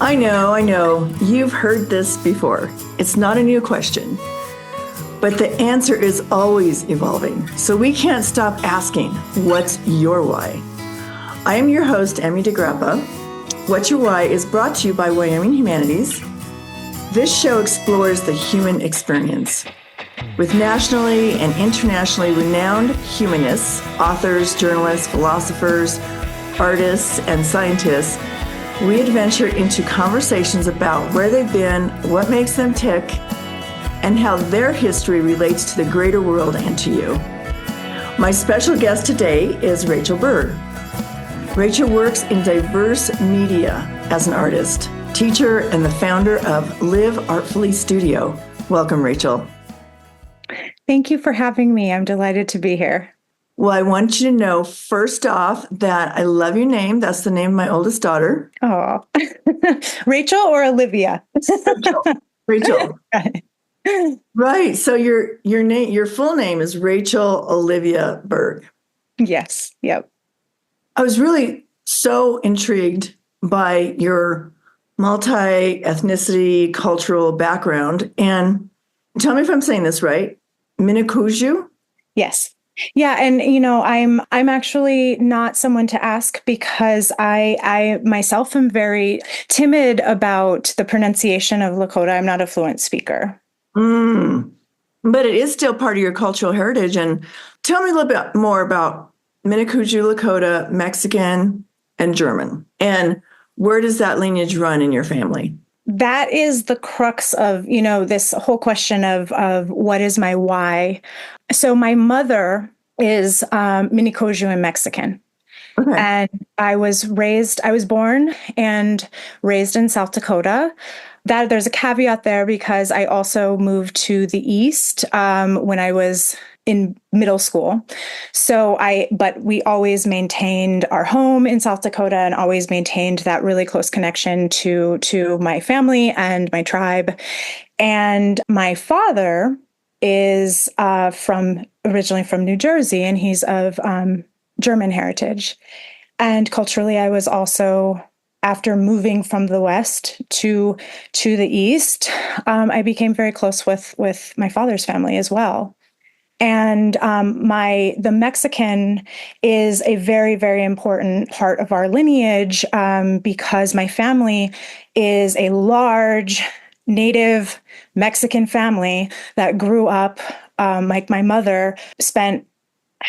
I know. You've heard this before. It's not a new question. But the answer is always evolving. So we can't stop asking, what's your why? I am your host, Emmy DeGrappa. What's Your Why is brought to you by Wyoming Humanities. This show explores the human experience with nationally and internationally renowned humanists, authors, journalists, philosophers, artists, and scientists. We adventure into conversations about where they've been, what makes them tick, and how their history relates to the greater world and to you. My special guest today is Rachel Berg. Rachel works in diverse media as an artist, teacher, and the founder of LivArtfully Studio. Welcome, Rachel. Thank you for having me. I'm delighted to be here. Well, I want you to know, first off, that I love your name. That's the name of my oldest daughter. Oh, Rachel or Olivia? Rachel. Right. So your full name is Rachel Olivia Berg. Yes. Yep. I was really so intrigued by your multi-ethnicity cultural background. And tell me if I'm saying this right. Mnicoujou? Yes. Yeah. And, I'm actually not someone to ask because I myself am very timid about the pronunciation of Lakota. I'm not a fluent speaker. But it is still part of your cultural heritage. And tell me a little bit more about Mnicoujou Lakota, Mexican, and German. And where does that lineage run in your family? That is the crux of, this whole question of what is my why. So my mother is Mnicoujou and Mexican. Okay. And I was born and raised in South Dakota. That there's a caveat there because I also moved to the East when I was in middle school. But we always maintained our home in South Dakota and always maintained that really close connection to my family and my tribe. And my father is originally from New Jersey, and he's of German heritage. And culturally, I was also, after moving from the West to the East, I became very close with my father's family as well. And the Mexican is a very, very important part of our lineage because my family is a large Native Mexican family that grew up, like my mother spent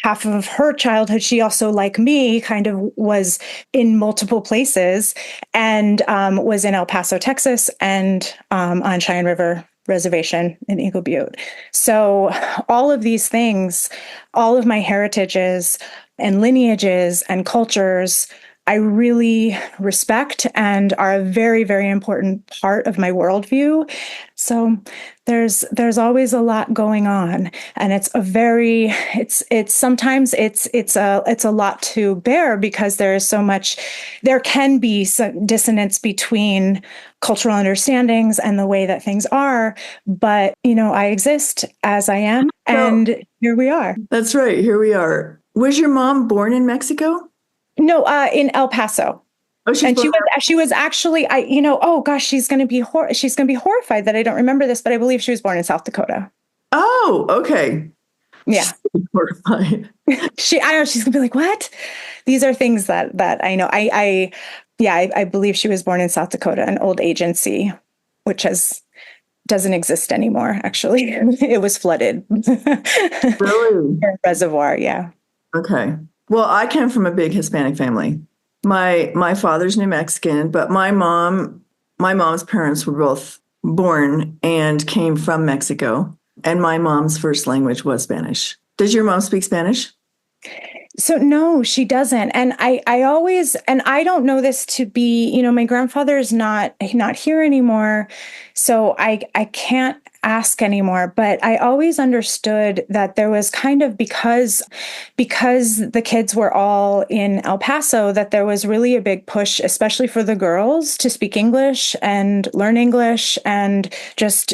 half of her childhood. She also, like me, kind of was in multiple places and was in El Paso, Texas, and on Cheyenne River Reservation in Eagle Butte. So all of these things, all of my heritages and lineages and cultures, I really respect and are a very, very important part of my worldview. So there's always a lot going on, and it's sometimes a lot to bear because there can be some dissonance between cultural understandings and the way that things are. But, I exist as I am, and here we are. That's right. Here we are. Was your mom born in Mexico? No, in El Paso. Oh, she was actually, oh gosh, she's going to be horrified that I don't remember this, but I believe she was born in South Dakota. Oh, okay. Yeah. Horrified. I know she's going to be like, what? These are things that I know. I believe she was born in South Dakota, an old agency, which doesn't exist anymore. Actually, it was flooded. Really? Reservoir. Yeah. Okay. Well, I came from a big Hispanic family. My father's New Mexican, but my mom's parents were both born and came from Mexico, and my mom's first language was Spanish. Does your mom speak Spanish? So no, she doesn't. And I don't know this to be, my grandfather is not here anymore. So I can't ask anymore, but I always understood that there was kind of, because the kids were all in El Paso, that there was really a big push, especially for the girls, to speak English and learn English and just,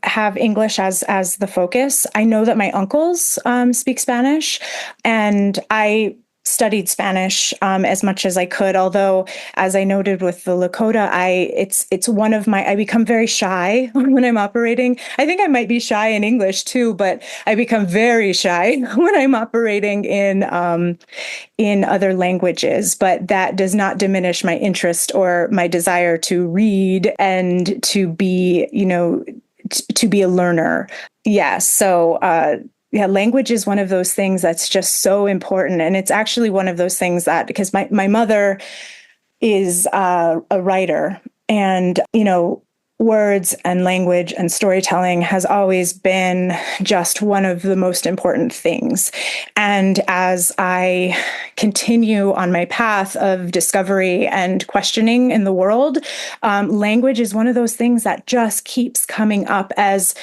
have English as the focus. I know that my uncles speak Spanish, and I studied Spanish as much as I could. Although, as I noted with the Lakota, it's one of my, I become very shy when I'm operating. I think I might be shy in English too, but I become very shy when I'm operating in other languages. But that does not diminish my interest or my desire to read and to be, to be a learner. Yeah. So, yeah, language is one of those things that's just so important. And it's actually one of those things that, because my mother is a writer, and, words and language and storytelling has always been just one of the most important things. And as I continue on my path of discovery and questioning in the world, language is one of those things that just keeps coming up as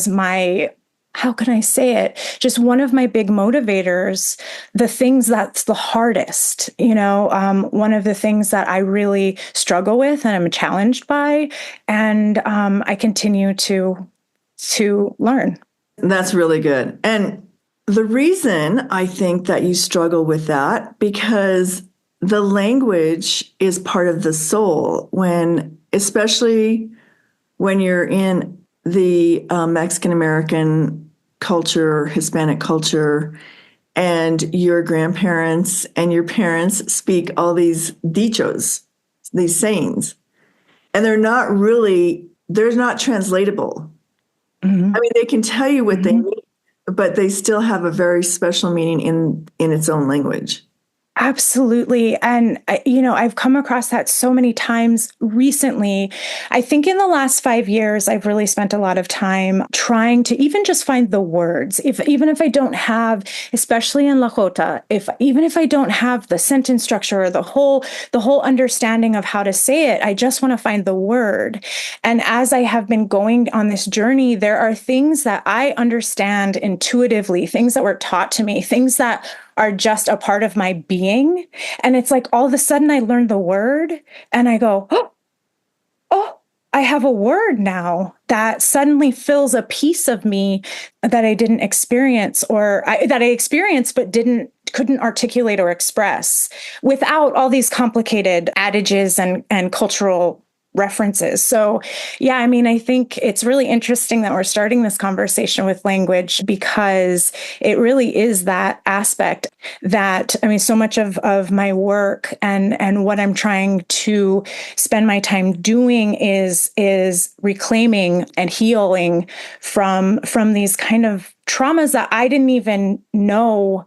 my, how can I say it? Just one of my big motivators, the things that's the hardest, one of the things that I really struggle with and I'm challenged by, and I continue to learn. That's really good. And the reason I think that you struggle with that, because the language is part of the soul, especially when you're in the Mexican American culture, Hispanic culture, and your grandparents and your parents speak all these dichos, these sayings, and they're not translatable. Mm-hmm. I mean, they can tell you what they mean, but they still have a very special meaning in its own language. Absolutely. And, I've come across that so many times recently. I think in the last 5 years, I've really spent a lot of time trying to even just find the words. Even if I don't have, especially in Lakota, even if I don't have the sentence structure or the whole understanding of how to say it, I just want to find the word. And as I have been going on this journey, there are things that I understand intuitively, things that were taught to me, things that are just a part of my being. And it's like all of a sudden I learn the word and I go, oh, I have a word now that suddenly fills a piece of me that I didn't experience, that I experienced but couldn't articulate or express without all these complicated adages and cultural references. So, yeah, I mean, I think it's really interesting that we're starting this conversation with language, because it really is that aspect that, I mean, so much of my work and what I'm trying to spend my time doing is reclaiming and healing from these kind of traumas that I didn't even know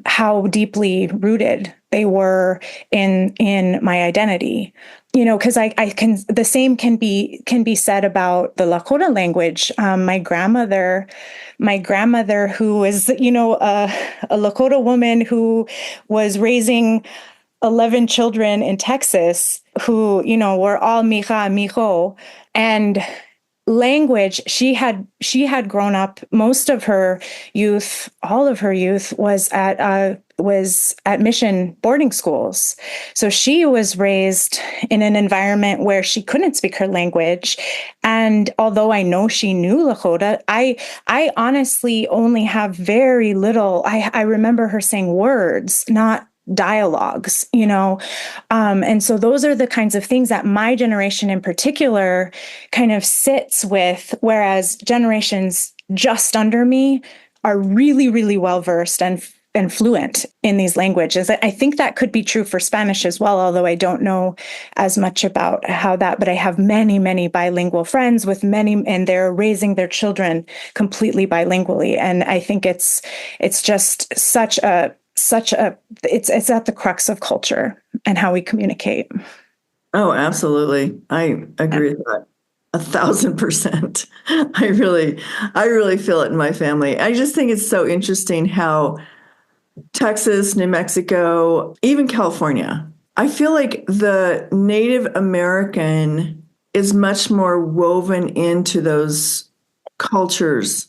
how deeply rooted they were in my identity. Because the same can be said about the Lakota language. My grandmother, who is, a Lakota woman who was raising 11 children in Texas, who, were all mija, mijo, and language, she had grown up, most of her youth, all of her youth was at mission boarding schools. So she was raised in an environment where she couldn't speak her language. And although I know she knew Lakota, I honestly only have very little. I remember her saying words, not dialogues, and so those are the kinds of things that my generation in particular kind of sits with, whereas generations just under me are really, really well versed and fluent in these languages. I think that could be true for Spanish as well, although I don't know as much about but I have many, many bilingual friends with many, and they're raising their children completely bilingually. And I think it's just it's at the crux of culture and how we communicate. Oh, absolutely. I agree with that 1,000%. I really feel it in my family. I just think it's so interesting how Texas, New Mexico, even California, I feel like the Native American is much more woven into those cultures.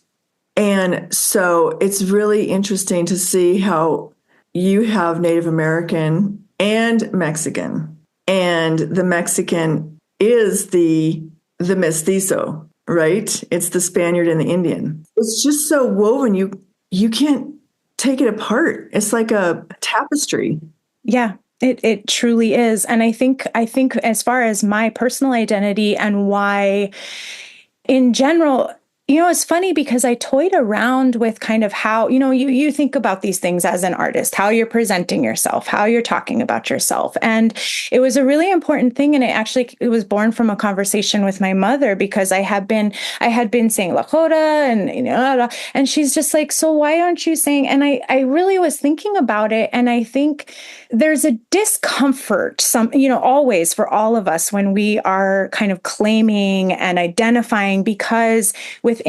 And so it's really interesting to see how you have Native American and Mexican, and the Mexican is the mestizo, right? It's the Spaniard and the Indian. It's just so woven. You can't take it apart. It's like a tapestry. Yeah, it truly is. And I think as far as my personal identity and why in general, it's funny because I toyed around with kind of how, you think about these things as an artist, how you're presenting yourself, how you're talking about yourself. And it was a really important thing. And it was born from a conversation with my mother, because I had been saying Lakota and she's just like, so why aren't you saying, and I really was thinking about it. And I think there's a discomfort, always for all of us when we are kind of claiming and identifying, because within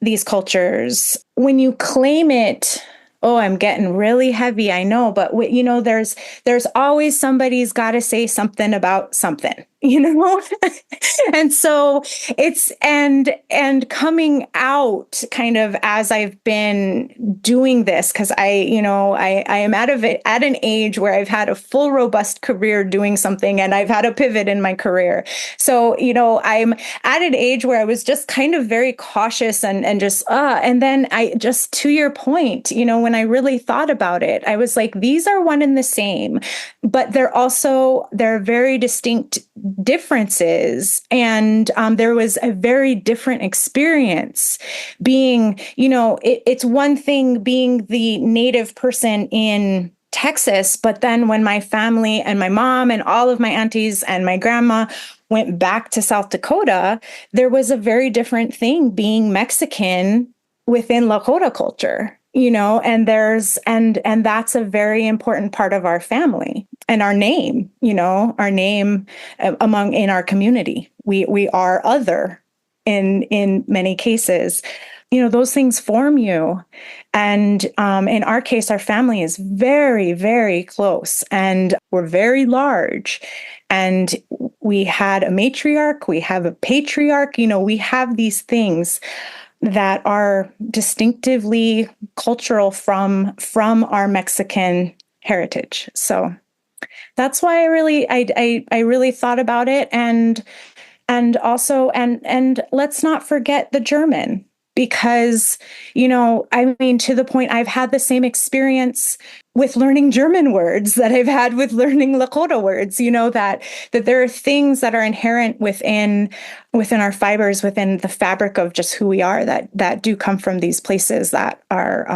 these cultures, when you claim it, oh, I'm getting really heavy, I know, but there's always somebody's got to say something about something, and so it's and coming out kind of as I've been doing this, because I am at an age where I've had a full robust career doing something, and I've had a pivot in my career. So I'm at an age where I was just kind of very cautious and just and then I just, to your point, when I really thought about it, I was like, these are one and the same, but they're very distinct differences. And there was a very different experience being, it's one thing being the native person in Texas, but then when my family and my mom and all of my aunties and my grandma went back to South Dakota, there was a very different thing being Mexican within Lakota culture. And that's a very important part of our family and our name, in our community. We are other in many cases. Those things form you. And in our case, our family is very, very close, and we're very large. And we had a matriarch, we have a patriarch, we have these things that are distinctively cultural from our Mexican heritage. So that's why I really thought about it. And also, and let's not forget the German, because, to the point, I've had the same experience with learning German words that I've had with learning Lakota words, that there are things that are inherent within our fibers, within the fabric of just who we are, that do come from these places that are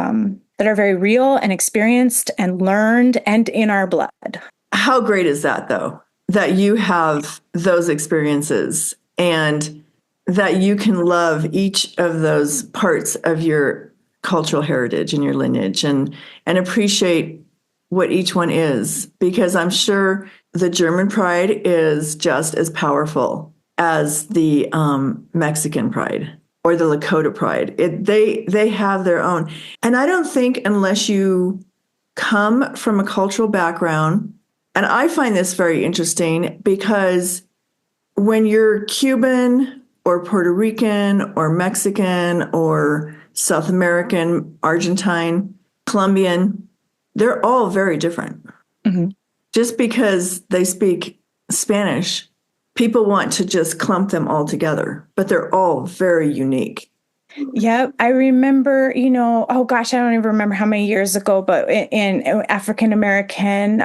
very real and experienced and learned and in our blood. How great is that, though, that you have those experiences and that you can love each of those parts of your cultural heritage and your lineage and appreciate what each one is, because I'm sure the German pride is just as powerful as the Mexican pride or the Lakota pride. They have their own. And I don't think, unless you come from a cultural background, and I find this very interesting, because when you're Cuban or Puerto Rican or Mexican or South American, Argentine, Colombian, they're all very different. Mm-hmm. Just because they speak Spanish, people want to just clump them all together, but they're all very unique. Yep. I remember, oh gosh, I don't even remember how many years ago, but in African-American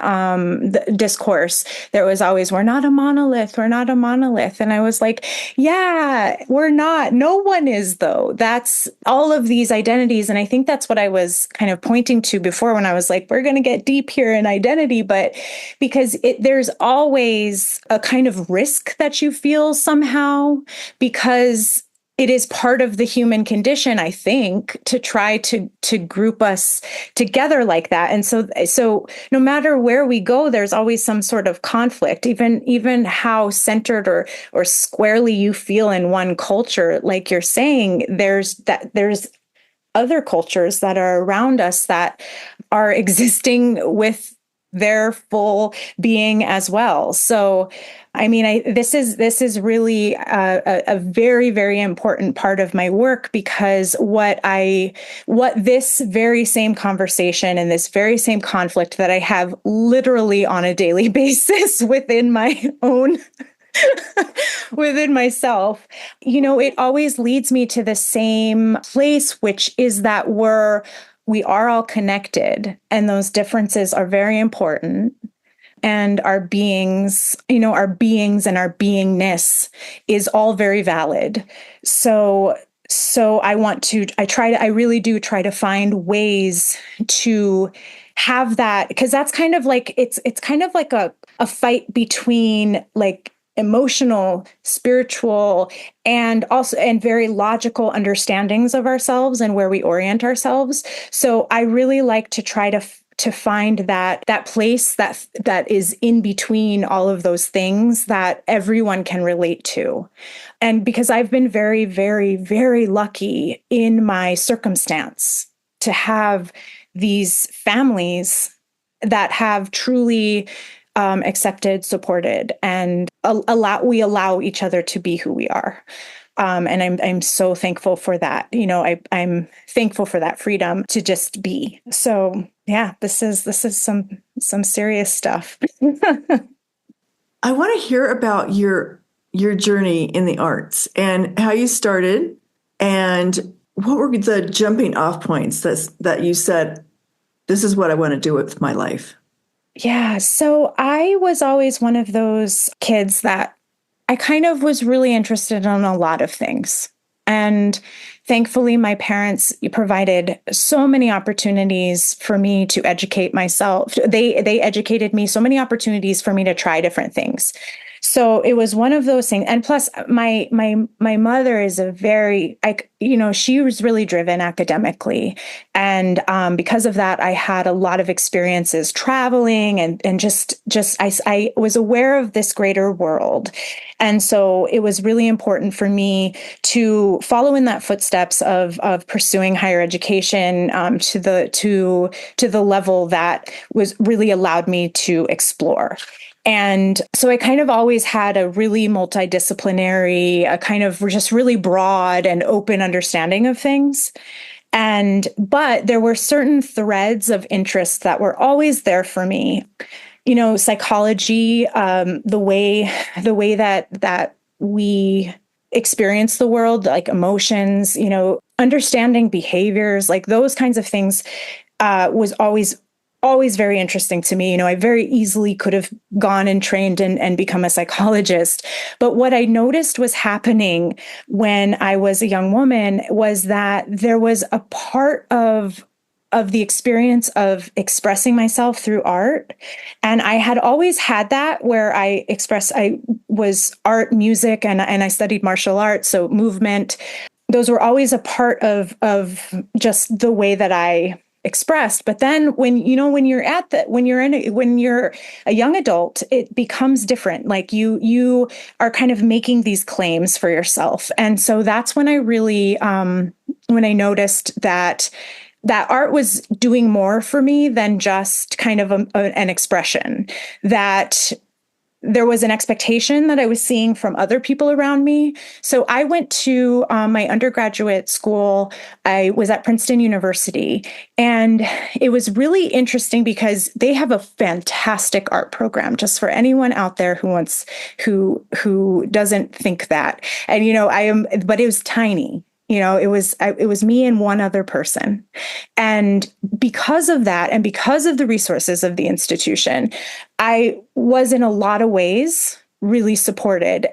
discourse, there was always, we're not a monolith. We're not a monolith. And I was like, yeah, we're not. No one is, though. That's all of these identities. And I think that's what I was kind of pointing to before when I was like, we're going to get deep here in identity, but because there's always a kind of risk that you feel somehow, because it is part of the human condition, I think, to try to group us together like that. And so no matter where we go, there's always some sort of conflict, even how centered or squarely you feel in one culture. Like you're saying, there's other cultures that are around us that are existing with their full being as well. So, I mean, this is really a very, very important part of my work, because what this very same conversation and this very same conflict that I have literally on a daily basis within my own within myself, it always leads me to the same place, which is that we're we are all connected, and those differences are very important. And our beings, our beings and our beingness is all very valid. So I really do try to find ways to have that, because that's kind of like, it's kind of like a fight between like emotional, spiritual, and very logical understandings of ourselves and where we orient ourselves. So I really like to try to find that place that is in between all of those things that everyone can relate to. And because I've been very, very, very lucky in my circumstance to have these families that have truly accepted, supported, and we allow each other to be who we are. And I'm so thankful for that. I'm thankful for that freedom to just be. So yeah, this is some serious stuff. I want to hear about your journey in the arts and how you started, and what were the jumping off points that you said, this is what I want to do with my life. Yeah. So I was always one of those kids that I kind of was really interested in a lot of things. And thankfully, my parents provided so many opportunities for me to educate myself. They educated me, so many opportunities for me to try different things. So it was one of those things. And plus my mother is she was really driven academically. And because of that, I had a lot of experiences traveling and I was aware of this greater world. And so it was really important for me to follow in that footsteps of pursuing higher education to the level that was really allowed me to explore. And so I kind of always had a really multidisciplinary, a kind of just really broad and open understanding of things. But there were certain threads of interest that were always there for me. Psychology, the way that we experience the world, like emotions, understanding behaviors, like those kinds of things, was always very interesting to me. I very easily could have gone and trained and become a psychologist. But what I noticed was happening when I was a young woman was that there was a part of the experience of expressing myself through art. And I had always had that where I was art, music, and I studied martial arts. So movement, those were always a part of just the way that I expressed. But then when you're a young adult, it becomes different. Like you are kind of making these claims for yourself. And so that's when I really, when I noticed that art was doing more for me than just kind of an expression, that there was an expectation that I was seeing from other people around me. So I went to my undergraduate school. I was at Princeton University, and it was really interesting because they have a fantastic art program, just for anyone out there who doesn't think that. And but it was tiny. It was me and one other person. And because of that, and because of the resources of the institution, I was in a lot of ways really supported.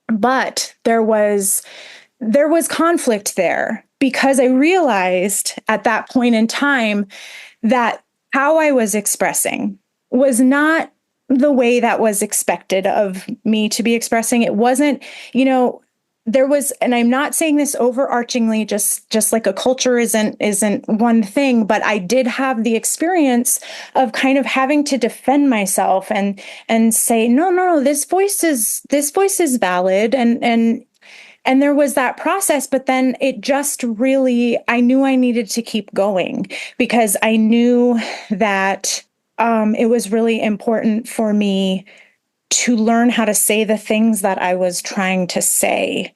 But there was conflict there, because I realized at that point in time that how I was expressing was not the way that was expected of me to be expressing. It wasn't, there was, and I'm not saying this overarchingly, just like a culture isn't one thing, but I did have the experience of kind of having to defend myself and say, no, this voice is valid. And there was that process, but then it just really, I knew I needed to keep going, because I knew that it was really important for me to learn how to say the things that I was trying to say.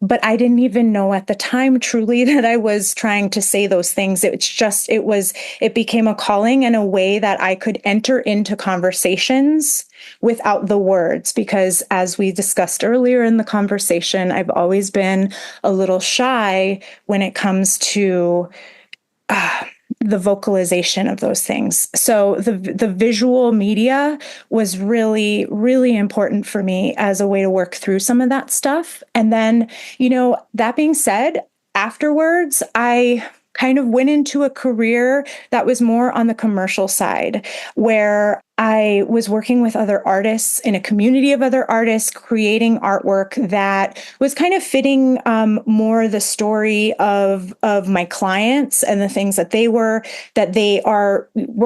But I didn't even know at the time truly that I was trying to say those things. It became a calling in a way that I could enter into conversations without the words, because as we discussed earlier in the conversation, I've always been a little shy when it comes to the vocalization of those things. So the visual media was really, really important for me as a way to work through some of that stuff. And then, that being said, afterwards, I kind of went into a career that was more on the commercial side, where I was working with other artists in a community of other artists, creating artwork that was kind of fitting more the story of my clients and the things that they were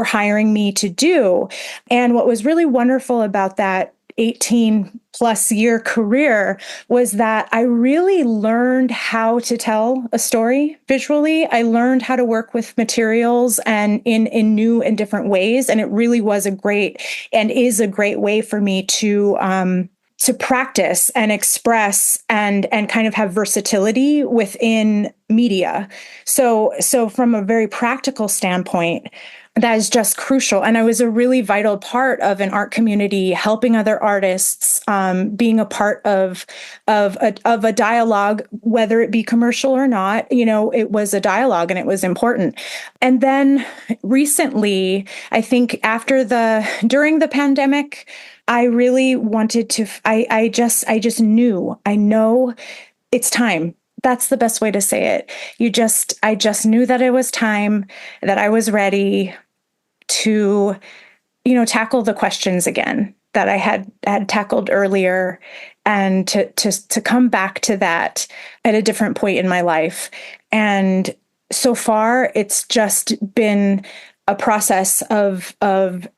hiring me to do. And what was really wonderful about that 18 plus year career was that I really learned how to tell a story visually. I learned how to work with materials and in new and different ways. And it really was a great and is a great way for me to practice and express and kind of have versatility within media. So from a very practical standpoint, that is just crucial. And I was a really vital part of an art community, helping other artists, being a part of a dialogue, whether it be commercial or not. It was a dialogue and it was important. And then recently, I think during the pandemic, I really wanted to, I just knew, I know it's time. That's the best way to say it. I just knew that it was time, that I was ready to, tackle the questions again that I had tackled earlier, and to come back to that at a different point in my life. And so far, it's just been a process of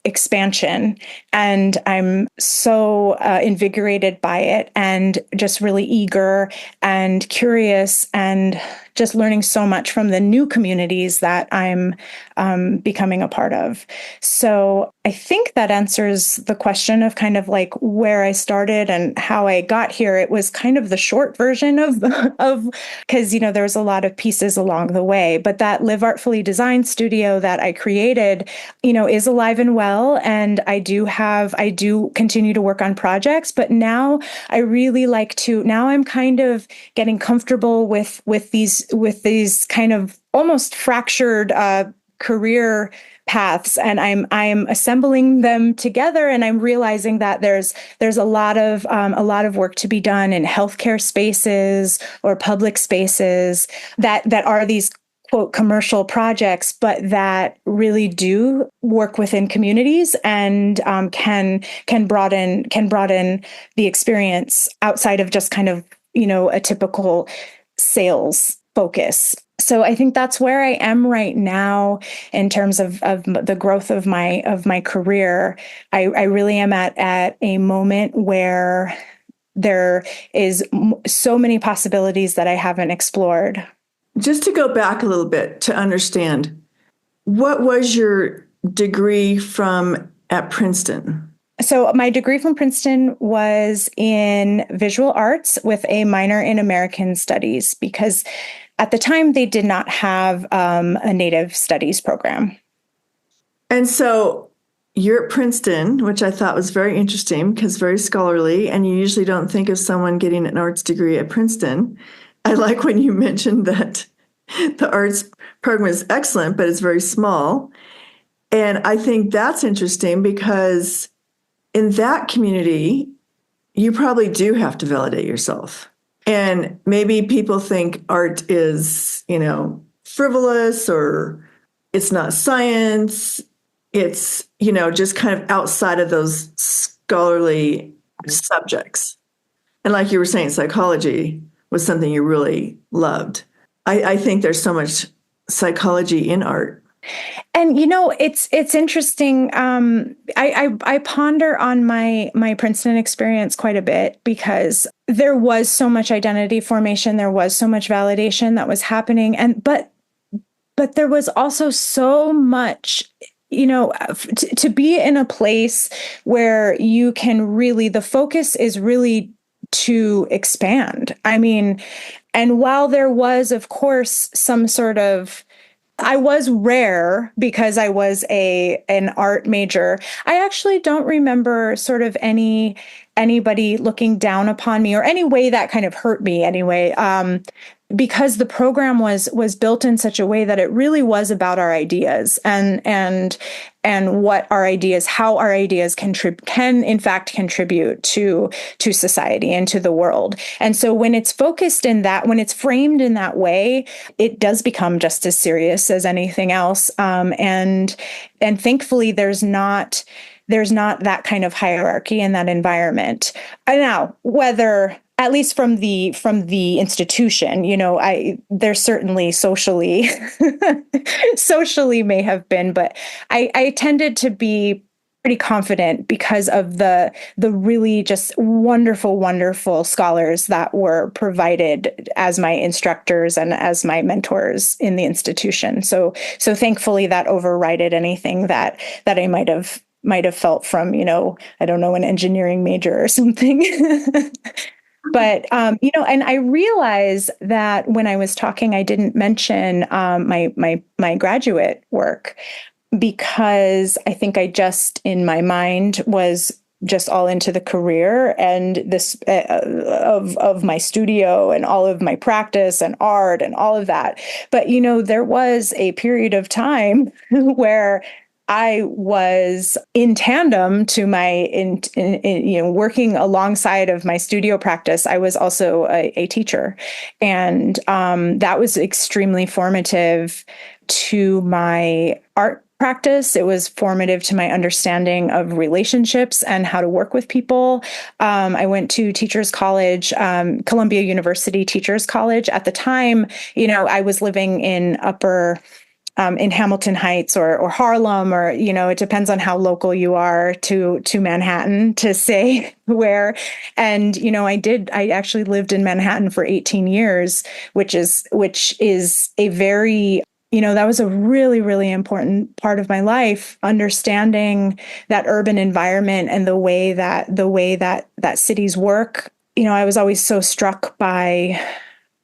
expansion, and I'm so invigorated by it, and just really eager and curious, and just learning so much from the new communities that I'm becoming a part of. So I think that answers the question of kind of like where I started and how I got here. It was kind of the short version of because, there's a lot of pieces along the way, but that LivArtfully Design Studio that I created, is alive and well. And I do continue to work on projects, but now I really now I'm kind of getting comfortable with these kind of almost fractured career paths, and I'm assembling them together, and I'm realizing that there's a lot of work to be done in healthcare spaces or public spaces that are these quote commercial projects, but that really do work within communities and can broaden the experience outside of just kind of a typical sales focus. So I think that's where I am right now in terms of the growth of my career. I really am at a moment where there is so many possibilities that I haven't explored. Just to go back a little bit to understand, what was your degree from at Princeton? So my degree from Princeton was in visual arts with a minor in American studies, because at the time they did not have a Native studies program. And so you're at Princeton, which I thought was very interesting because very scholarly, and you usually don't think of someone getting an arts degree at Princeton. I like when you mentioned that the arts program is excellent, but it's very small. And I think that's interesting because in that community, you probably do have to validate yourself. And maybe people think art is, frivolous, or it's not science. It's, just kind of outside of those scholarly subjects. And like you were saying, psychology was something you really loved. I think there's so much psychology in art. And it's interesting. I ponder on my Princeton experience quite a bit, because there was so much identity formation, there was so much validation that was happening, but there was also so much. To be in a place where you can really, the focus is really to expand. I mean, and while there was, of course, some sort of, I was rare because I was an art major. I actually don't remember sort of anybody looking down upon me or any way that kind of hurt me anyway. because the program was built in such a way that it really was about our ideas and what our ideas, how our ideas can in fact contribute to society and to the world. And so when it's focused in that, when it's framed in that way, it does become just as serious as anything else. And thankfully, there's not that kind of hierarchy in that environment. And now, whether at least from the institution, there's certainly socially may have been, but I tended to be pretty confident because of the really just wonderful scholars that were provided as my instructors and as my mentors in the institution. So thankfully that overrided anything that I might have felt from, I don't know, an engineering major or something. But, and I realized that when I was talking, I didn't mention my graduate work because I think I just, in my mind, was just all into the career and this of my studio and all of my practice and art and all of that. But, there was a period of time where I was in tandem to my, working alongside of my studio practice. I was also a teacher, and that was extremely formative to my art practice. It was formative to my understanding of relationships and how to work with people. I went to Teachers College, Columbia University Teachers College. At the time, I was living in in Hamilton Heights or Harlem, or, it depends on how local you are to Manhattan to say where. And, I actually lived in Manhattan for 18 years, which is a very, that was a really, really important part of my life, understanding that urban environment and the way that cities work. I was always so struck by,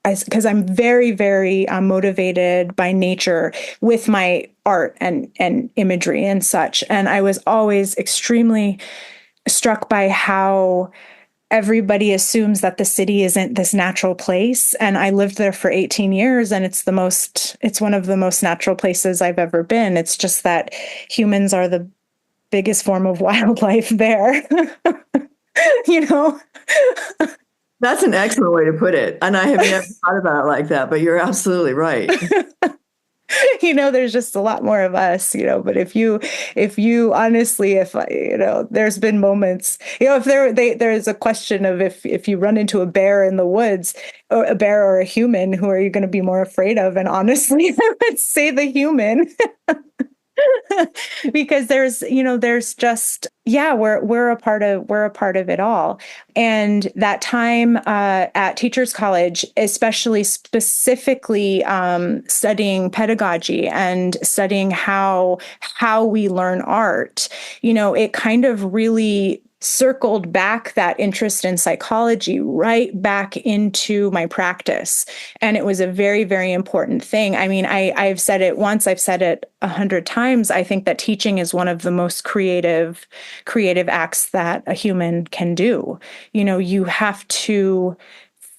because I'm very, very motivated by nature with my art and imagery and such. And I was always extremely struck by how everybody assumes that the city isn't this natural place. And I lived there for 18 years, and it's one of the most natural places I've ever been. It's just that humans are the biggest form of wildlife there. That's an excellent way to put it. And I have never thought about it like that, but you're absolutely right. There's just a lot more of us, but if you honestly, there's been moments, if there's a question of if you run into a bear in the woods, or a bear or a human, who are you going to be more afraid of? And honestly, I would say the human. Because there's just, we're a part of it all. And that time at Teachers College, especially specifically studying pedagogy and studying how we learn art, it kind of really circled back that interest in psychology right back into my practice. And it was a very, very important thing. I mean, I've said it once, I've said it 100 times. I think that teaching is one of the most creative acts that a human can do. You have to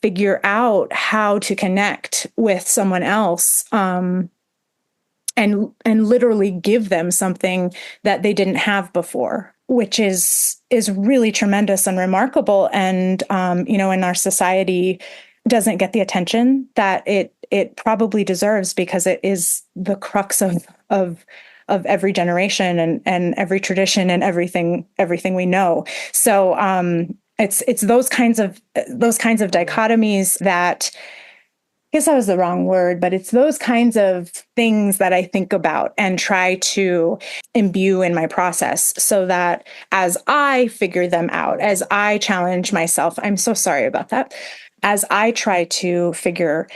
figure out how to connect with someone else, and literally give them something that they didn't have before, which is really tremendous and remarkable. And, in our society doesn't get the attention that it probably deserves, because it is the crux of every generation and every tradition and everything we know. So, it's those kinds of dichotomies that, I guess that was the wrong word, but it's those kinds of things that I think about and try to imbue in my process, so that as I figure them out, as I challenge myself, I'm so sorry about that, as I try to figure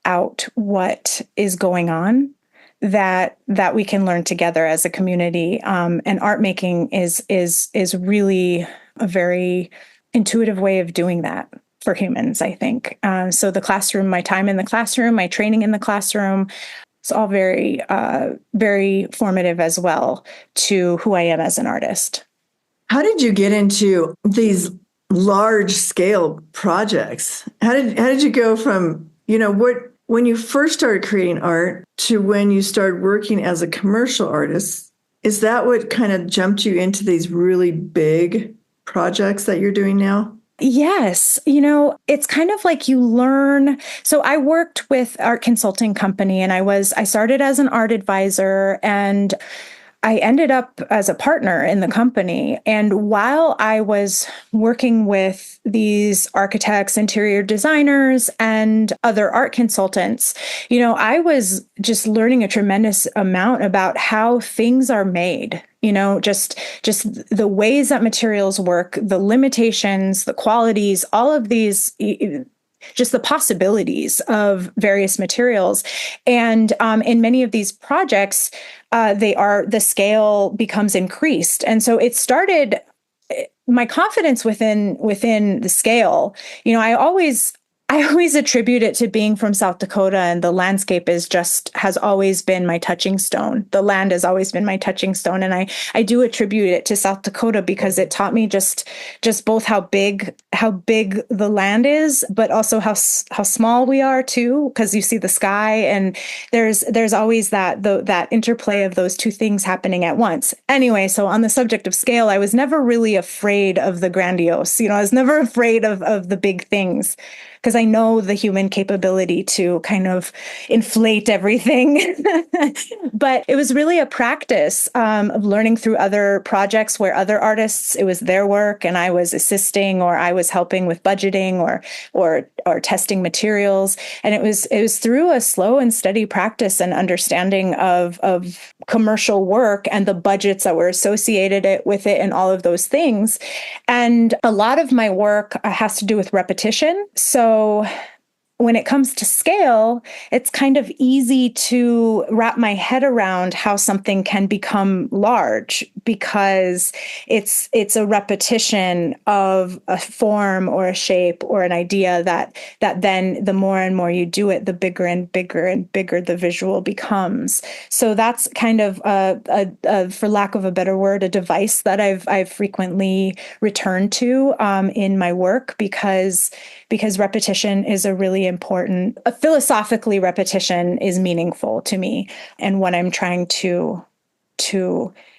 out what is going on, that we can learn together as a community. And art making is really a very intuitive way of doing that for humans, I think. So the classroom, my time in the classroom, my training in the classroom, it's all very, very formative as well to who I am as an artist. How did you get into these large scale projects? How did you go from, when you first started creating art to when you started working as a commercial artist, is that what kind of jumped you into these really big projects that you're doing now? Yes. It's kind of like you learn. So I worked with art consulting company and I started as an art advisor and I ended up as a partner in the company. And while I was working with these architects, interior designers, and other art consultants, I was just learning a tremendous amount about how things are made. Just the ways that materials work, the limitations, the qualities, all of these, just the possibilities of various materials. And in many of these projects, the scale becomes increased. And so it started my confidence within the scale. I always attribute it to being from South Dakota, and the landscape has always been my touching stone. The land has always been my touching stone. And I do attribute it to South Dakota because it taught me just both how big the land is, but also how small we are too, because you see the sky and there's always that interplay of those two things happening at once. Anyway, so on the subject of scale, I was never really afraid of the grandiose. I was never afraid of the big things, because I know the human capability to kind of inflate everything. But it was really a practice of learning through other projects where other artists, it was their work and I was assisting, or I was helping with budgeting or testing materials. And it was through a slow and steady practice and understanding of commercial work and the budgets that were associated with it and all of those things. And a lot of my work has to do with repetition. So when it comes to scale, it's kind of easy to wrap my head around how something can become large, because it's a repetition of a form or a shape or an idea that then the more and more you do it, the bigger and bigger and bigger the visual becomes. So that's kind of for lack of a better word, a device that I've frequently returned to in my work, because repetition is a really important, philosophically, repetition is meaningful to me and what I'm trying to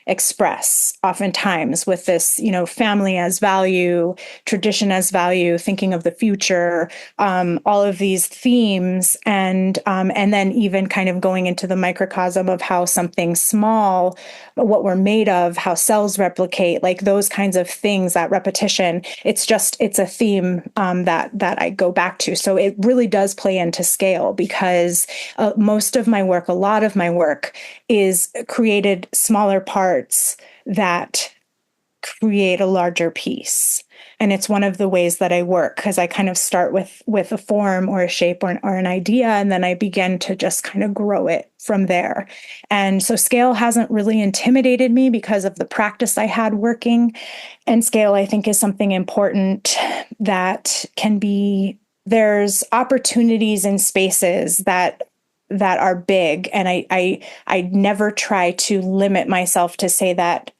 express oftentimes with this, family as value, tradition as value, thinking of the future, all of these themes, and then even kind of going into the microcosm of how something small, what we're made of, how cells replicate, like those kinds of things, that repetition, it's a theme that I go back to. So it really does play into scale, because a lot of my work is created smaller parts that create a larger piece. And it's one of the ways that I work, because I kind of start with a form or a shape or an idea, and then I begin to just kind of grow it from there. And so scale hasn't really intimidated me because of the practice I had working. And scale, I think, is something important that there's opportunities in spaces that are big. And I never try to limit myself to say that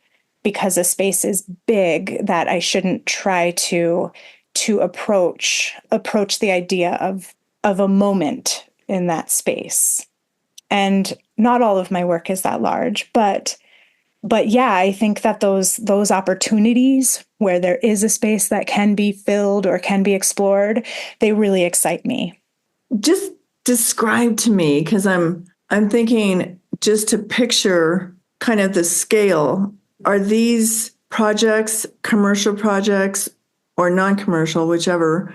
because a space is big, that I shouldn't try to approach the idea of a moment in that space. And not all of my work is that large, but yeah, I think that those opportunities where there is a space that can be filled or can be explored, they really excite me. Just describe to me, because I'm thinking just to picture kind of the scale. Are these projects commercial projects or non-commercial, whichever?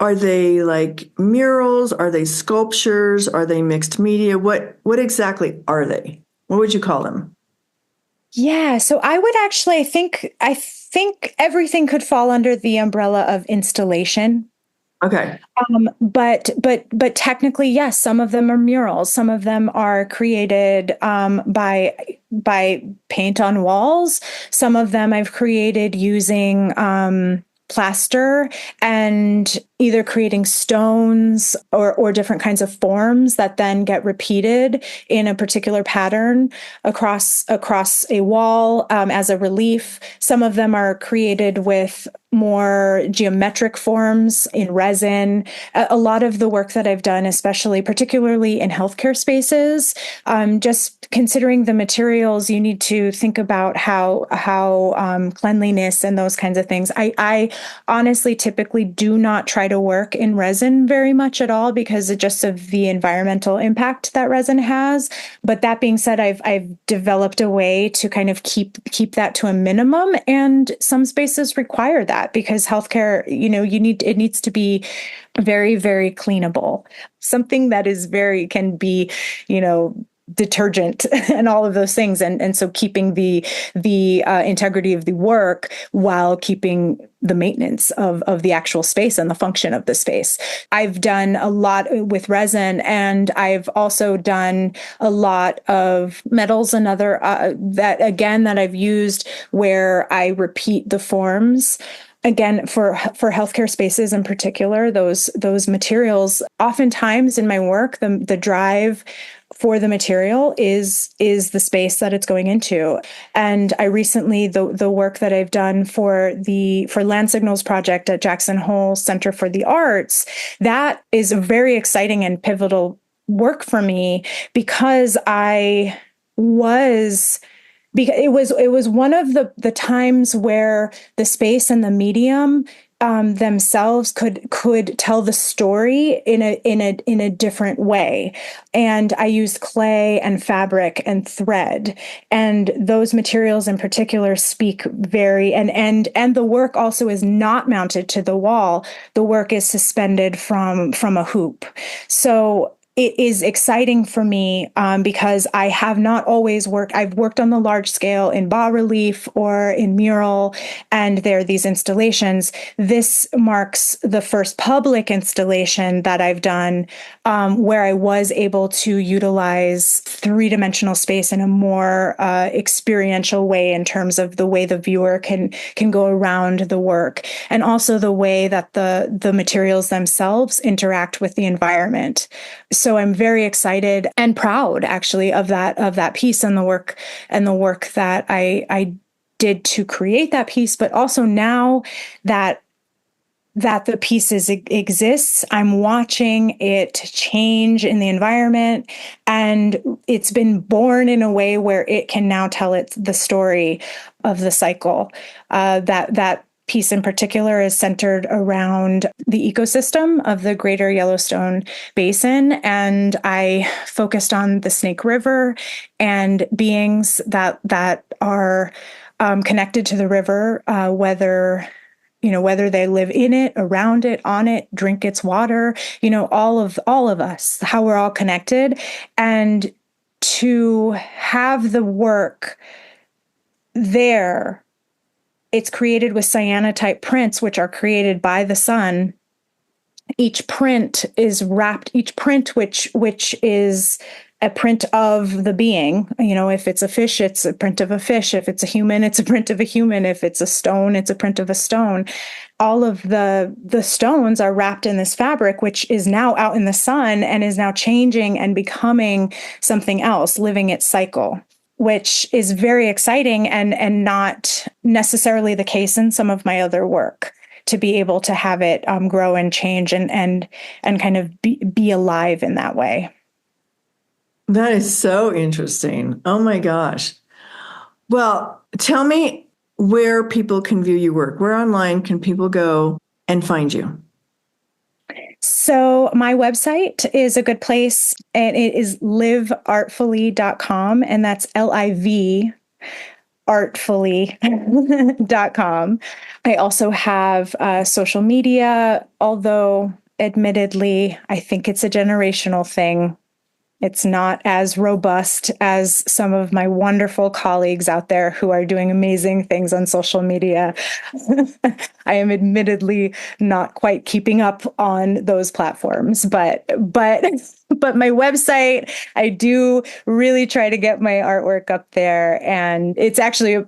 Are they like murals? Are they sculptures? Are they mixed media? What exactly are they? What would you call them? Yeah, so I would actually I think everything could fall under the umbrella of installation. Okay. But technically, yes, some of them are murals. Some of them are created by paint on walls. Some of them I've created using plaster, and either creating stones or different kinds of forms that then get repeated in a particular pattern across a wall as a relief. Some of them are created with more geometric forms in resin. A lot of the work that I've done, especially particularly in healthcare spaces, just considering the materials, you need to think about how cleanliness and those kinds of things. I honestly typically do not try to work in resin very much at all because just of the environmental impact that resin has. But that being said, I've developed a way to kind of keep that to a minimum, and some spaces require that because healthcare, it needs to be very, very cleanable. Something that can be, detergent and all of those things. And so keeping the integrity of the work while keeping the maintenance of the actual space and the function of the space. I've done a lot with resin, and I've also done a lot of metals and other that I've used where I repeat the forms. Again, for healthcare spaces in particular, those materials, oftentimes in my work, the drive for the material is the space that it's going into. And I recently, the work that I've done for Land Signals project at Jackson Hole Center for the Arts, that is a very exciting and pivotal work for me because it was one of the times where the space and the medium themselves could tell the story in a different way. And I used clay and fabric and thread, and those materials in particular speak very, and the work also is not mounted to the wall. The work is suspended from a hoop. So it is exciting for me because I have not always worked. I've worked on the large scale in bas relief or in mural, and there are these installations. This marks the first public installation that I've done where I was able to utilize three-dimensional space in a more experiential way in terms of the way the viewer can go around the work, and also the way that the materials themselves interact with the environment. So I'm very excited and proud, actually, of that piece and the work that I did to create that piece. But also now that the piece exists, I'm watching it change in the environment, and it's been born in a way where it can now tell the story of the cycle. That piece in particular is centered around the ecosystem of the Greater Yellowstone Basin. And I focused on the Snake River and beings that are connected to the river, whether they live in it, around it, on it, drink its water, all of us, how we're all connected. And to have the work there, it's created with cyanotype prints, which are created by the sun. Each print is wrapped, which is a print of the being. If it's a fish, it's a print of a fish. If it's a human, it's a print of a human. If it's a stone, it's a print of a stone. All of the stones are wrapped in this fabric, which is now out in the sun and is now changing and becoming something else, living its cycle, which is very exciting and not necessarily the case in some of my other work, to be able to have it grow and change and kind of be alive in that way. That is so interesting. Oh my gosh. Well, tell me where people can view your work. Where online can people go and find you? So my website is a good place, and it is livartfully.com, and that's LIV artfully.com. I also have social media, although admittedly, I think it's a generational thing. It's not as robust as some of my wonderful colleagues out there who are doing amazing things on social media. I am admittedly not quite keeping up on those platforms, but my website, I do really try to get my artwork up there, and it's actually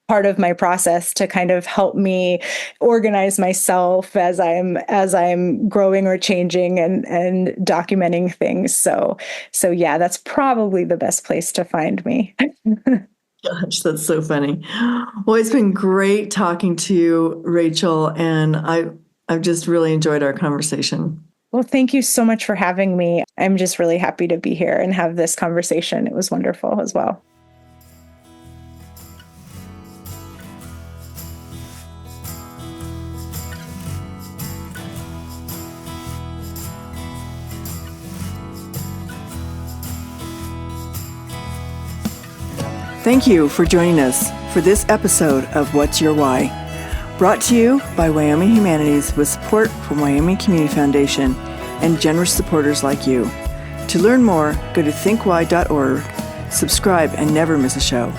part of my process to kind of help me organize myself as I'm growing or changing and documenting things. So yeah, that's probably the best place to find me. Gosh, that's so funny. Well, it's been great talking to you, Rachel, and I've just really enjoyed our conversation. Well, thank you so much for having me. I'm just really happy to be here and have this conversation. It was wonderful as well. Thank you for joining us for this episode of What's Your Why? Brought to you by Wyoming Humanities with support from Wyoming Community Foundation and generous supporters like you. To learn more, go to thinkwhy.org, subscribe, and never miss a show.